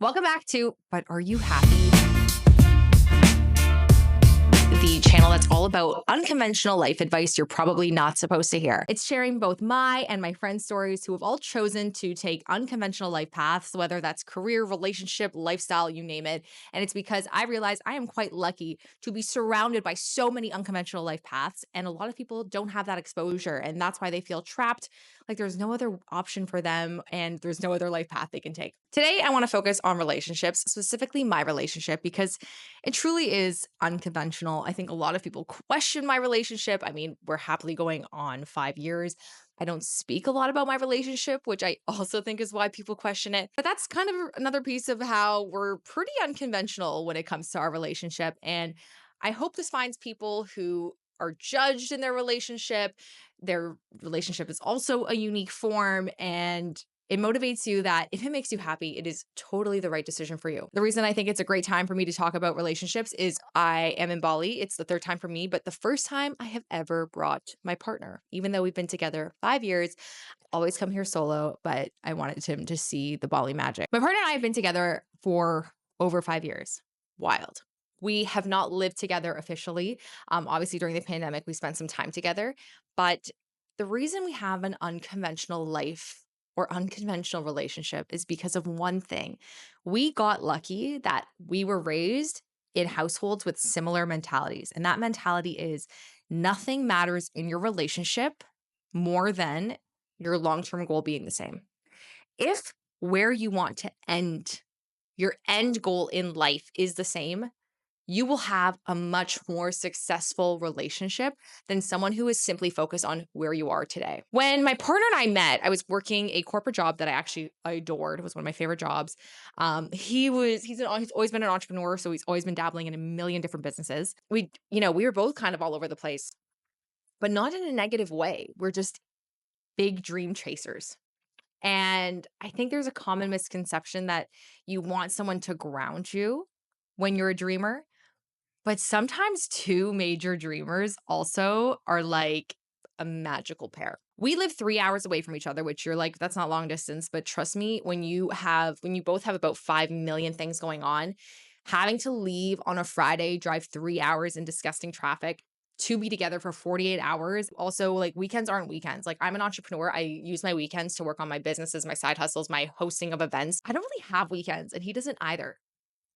Welcome back to But Are You Happy? The channel that's all about unconventional life advice you're probably not supposed to hear. It's sharing both my and my friends' stories who have all chosen to take unconventional life paths, whether that's career, relationship, lifestyle, you name it. And it's because I realize I am quite lucky to be surrounded by so many unconventional life paths. And a lot of people don't have that exposure. And that's why they feel trapped, like there's no other option for them and there's no other life path they can take. Today, I want to focus on relationships, specifically my relationship, because it truly is unconventional. I think a lot of people question my relationship. I mean, we're happily going on 5 years. I don't speak a lot about my relationship, which I also think is why people question it. But that's kind of another piece of how we're pretty unconventional when it comes to our relationship. And I hope this finds people who are judged in their relationship. Their relationship is also a unique form, and it motivates you that if it makes you happy, it is totally the right decision for you. The reason I think it's a great time for me to talk about relationships is I am in Bali. It's the third time for me, but the first time I have ever brought my partner. Even though we've been together 5 years, I always come here solo, but I wanted him to see the Bali magic. My partner and I have been together for over 5 years. Wild. We have not lived together officially. Obviously, during the pandemic, we spent some time together. But the reason we have an unconventional life or unconventional relationship is because of one thing. We got lucky that we were raised in households with similar mentalities. And that mentality is nothing matters in your relationship more than your long-term goal being the same. If where you want to end, your end goal in life is the same, you will have a much more successful relationship than someone who is simply focused on where you are today. When my partner and I met, I was working a corporate job that I actually adored. It was one of my favorite jobs. He's always been an entrepreneur, so he's always been dabbling in a million different businesses. We were both kind of all over the place, but not in a negative way. We're just big dream chasers. And I think there's a common misconception that you want someone to ground you when you're a dreamer. But sometimes two major dreamers also are like a magical pair. We live 3 hours away from each other, which you're like, that's not long distance. But trust me, when you both have about 5 million things going on, having to leave on a Friday, drive 3 hours in disgusting traffic to be together for 48 hours. Also, like weekends aren't weekends. Like I'm an entrepreneur. I use my weekends to work on my businesses, my side hustles, my hosting of events. I don't really have weekends, and he doesn't either.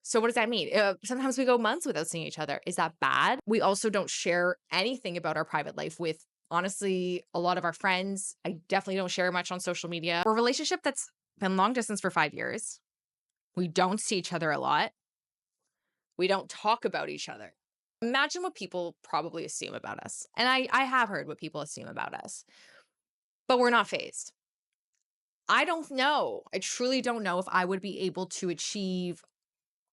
So what does that mean? Sometimes we go months without seeing each other. Is that bad? We also don't share anything about our private life with, honestly, a lot of our friends. I definitely don't share much on social media. We're a relationship that's been long distance for 5 years. We don't see each other a lot. We don't talk about each other. Imagine what people probably assume about us. And I have heard what people assume about us, but we're not phased. I don't know. I truly don't know if I would be able to achieve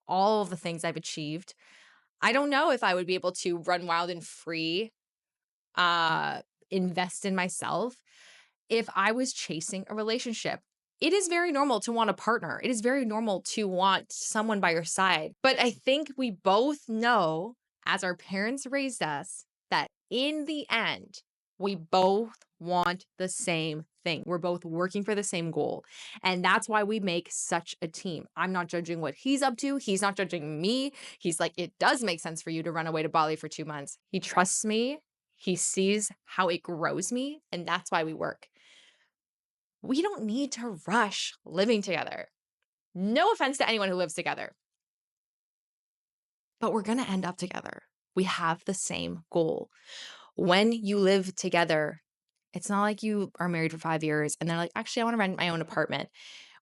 all of the things I've achieved. I don't know if I would be able to run wild and free, invest in myself if I was chasing a relationship. It is very normal to want a partner. It is very normal to want someone by your side. But I think we both know, as our parents raised us, that in the end, we both want the same thing. We're both working for the same goal. And that's why we make such a team. I'm not judging what he's up to. He's not judging me. He's like, it does make sense for you to run away to Bali for 2 months. He trusts me. He sees how it grows me. And that's why we work. We don't need to rush living together. No offense to anyone who lives together, but we're going to end up together. We have the same goal. When you live together, it's not like you are married for 5 years and they're like, actually, I want to rent my own apartment.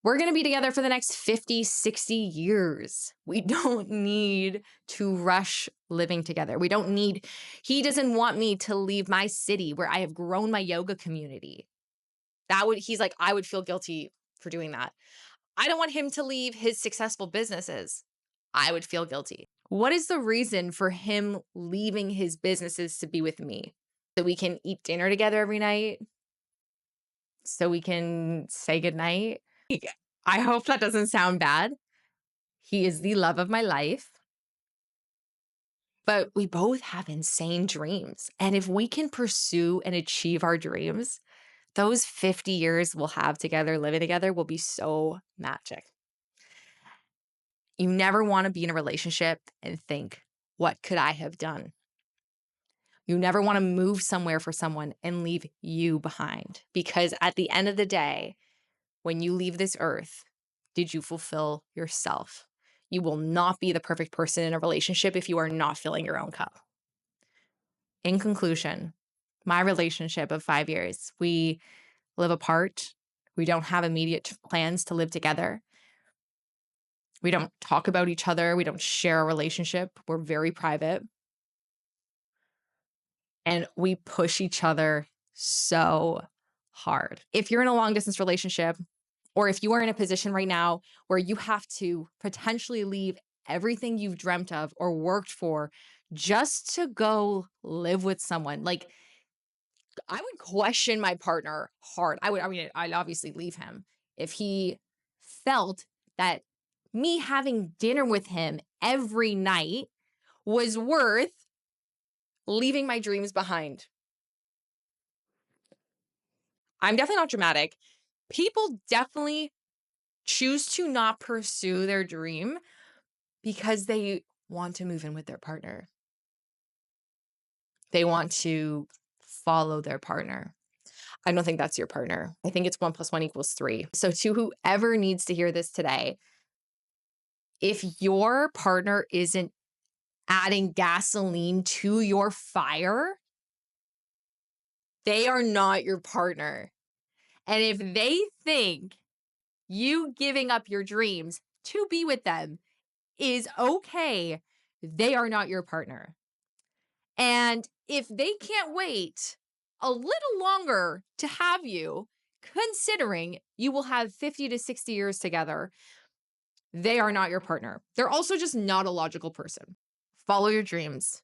We're going to be together for the next 50, 60 years. We don't need to rush living together. He doesn't want me to leave my city where I have grown my yoga community. He's like, I would feel guilty for doing that. I don't want him to leave his successful businesses. I would feel guilty. What is the reason for him leaving his businesses to be with me? So we can eat dinner together every night? So we can say goodnight? I hope that doesn't sound bad. He is the love of my life. But we both have insane dreams. And if we can pursue and achieve our dreams, those 50 years we'll have together, living together, will be so magic. You never want to be in a relationship and think, what could I have done? You never want to move somewhere for someone and leave you behind, because at the end of the day, when you leave this earth, did you fulfill yourself? You will not be the perfect person in a relationship if you are not filling your own cup. In conclusion, my relationship of 5 years, we live apart. We don't have immediate plans to live together. We don't talk about each other. We don't share a relationship. We're very private. And we push each other so hard. If you're in a long distance relationship, or if you are in a position right now where you have to potentially leave everything you've dreamt of or worked for just to go live with someone, like, I would question my partner hard. I'd obviously leave him if he felt that me having dinner with him every night was worth leaving my dreams behind. I'm definitely not dramatic. People definitely choose to not pursue their dream because they want to move in with their partner. They want to follow their partner. I don't think that's your partner. I think it's 1 + 1 = 3. So to whoever needs to hear this today, if your partner isn't adding gasoline to your fire, they are not your partner. And if they think you giving up your dreams to be with them is okay, they are not your partner. And if they can't wait a little longer to have you, considering you will have 50 to 60 years together, they are not your partner. They're also just not a logical person. Follow your dreams.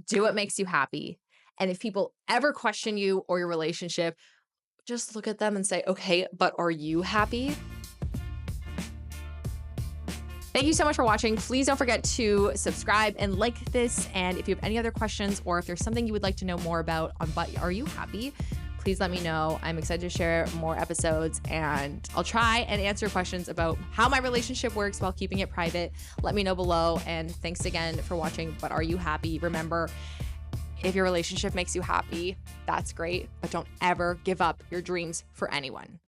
Do what makes you happy. And if people ever question you or your relationship, just look at them and say, okay, but are you happy? Thank you so much for watching. Please don't forget to subscribe and like this. And if you have any other questions or if there's something you would like to know more about on But Are You Happy, please let me know. I'm excited to share more episodes, and I'll try and answer questions about how my relationship works while keeping it private. Let me know below. And thanks again for watching But Are You Happy? Remember, if your relationship makes you happy, that's great, but don't ever give up your dreams for anyone.